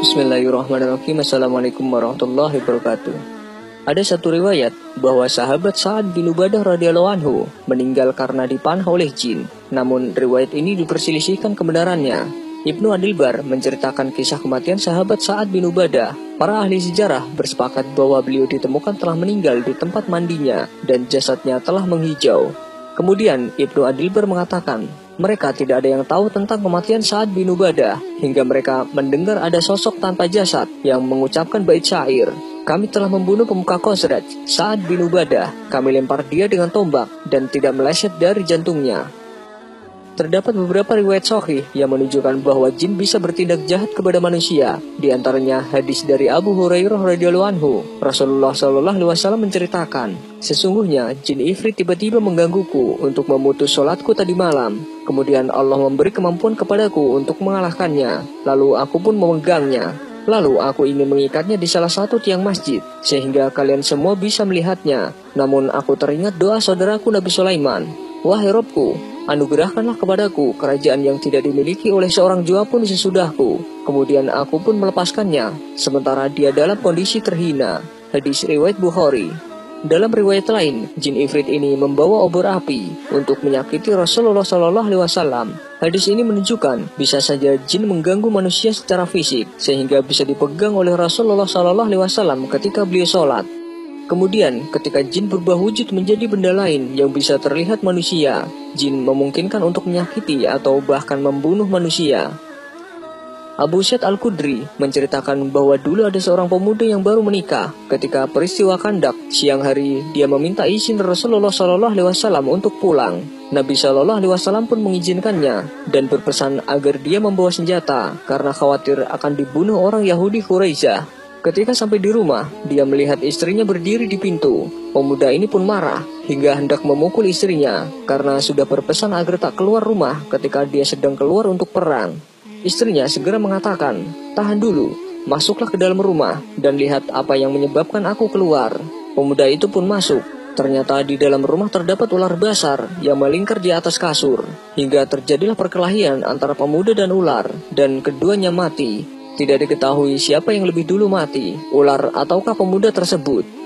Bismillahirrahmanirrahim. Assalamualaikum warahmatullahi wabarakatuh. Ada satu riwayat bahwa sahabat Sa'ad bin Ubadah radhiyallahu anhu meninggal karena dipanah oleh jin. Namun riwayat ini diperselisihkan kebenarannya. Ibnu Abdul Bar menceritakan kisah kematian sahabat Sa'ad bin Ubadah. Para ahli sejarah bersepakat bahwa beliau ditemukan telah meninggal di tempat mandinya dan jasadnya telah menghijau. Kemudian Ibnu Abdul Bar mengatakan, mereka tidak ada yang tahu tentang kematian Sa'ad bin Ubadah hingga mereka mendengar ada sosok tanpa jasad yang mengucapkan bait syair. Kami telah membunuh pemuka Khazraj, Sa'ad bin Ubadah. Kami lempar dia dengan tombak dan tidak meleset dari jantungnya. Terdapat beberapa riwayat sahih yang menunjukkan bahwa jin bisa bertindak jahat kepada manusia. Di antaranya hadis dari Abu Hurairah radhiyallahu anhu. Rasulullah SAW menceritakan, sesungguhnya jin ifrit tiba-tiba menggangguku untuk memutus sholatku tadi malam. Kemudian Allah memberi kemampuan kepadaku untuk mengalahkannya. Lalu aku pun memegangnya. Lalu aku ingin mengikatnya di salah satu tiang masjid, sehingga kalian semua bisa melihatnya. Namun aku teringat doa saudaraku Nabi Sulaiman. Wahai Robku, anugerahkanlah kepadaku kerajaan yang tidak dimiliki oleh seorang jua pun sesudahku. Kemudian aku pun melepaskannya, sementara dia dalam kondisi terhina. Hadis riwayat Bukhari. Dalam riwayat lain, jin ifrit ini membawa obor api untuk menyakiti Rasulullah SAW. Hadis ini menunjukkan bisa saja jin mengganggu manusia secara fisik, sehingga bisa dipegang oleh Rasulullah SAW ketika beliau sholat. Kemudian, ketika jin berubah wujud menjadi benda lain yang bisa terlihat manusia, jin memungkinkan untuk menyakiti atau bahkan membunuh manusia. Abu Sa'id Al-Khudri menceritakan bahwa dulu ada seorang pemuda yang baru menikah. Ketika peristiwa Khandaq, siang hari dia meminta izin Rasulullah SAW untuk pulang. Nabi SAW pun mengizinkannya dan berpesan agar dia membawa senjata karena khawatir akan dibunuh orang Yahudi Quraisyah. Ketika sampai di rumah, dia melihat istrinya berdiri di pintu. Pemuda ini pun marah hingga hendak memukul istrinya karena sudah berpesan agar tak keluar rumah ketika dia sedang keluar untuk perang. Istrinya segera mengatakan, tahan dulu, masuklah ke dalam rumah dan lihat apa yang menyebabkan aku keluar. Pemuda itu pun masuk. Ternyata di dalam rumah terdapat ular besar yang melingkar di atas kasur. Hingga terjadilah perkelahian antara pemuda dan ular dan keduanya mati. Tidak diketahui siapa yang lebih dulu mati, ular ataukah pemuda tersebut.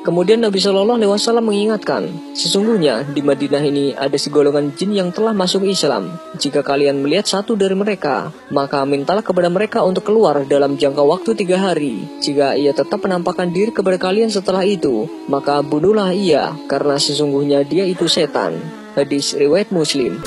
Kemudian Nabi SAW mengingatkan, sesungguhnya di Madinah ini ada segolongan jin yang telah masuk Islam. Jika kalian melihat satu dari mereka, maka mintalah kepada mereka untuk keluar dalam jangka waktu 3 hari. Jika ia tetap menampakkan diri kepada kalian setelah itu, maka bunuhlah ia, karena sesungguhnya dia itu setan. Hadis riwayat Muslim.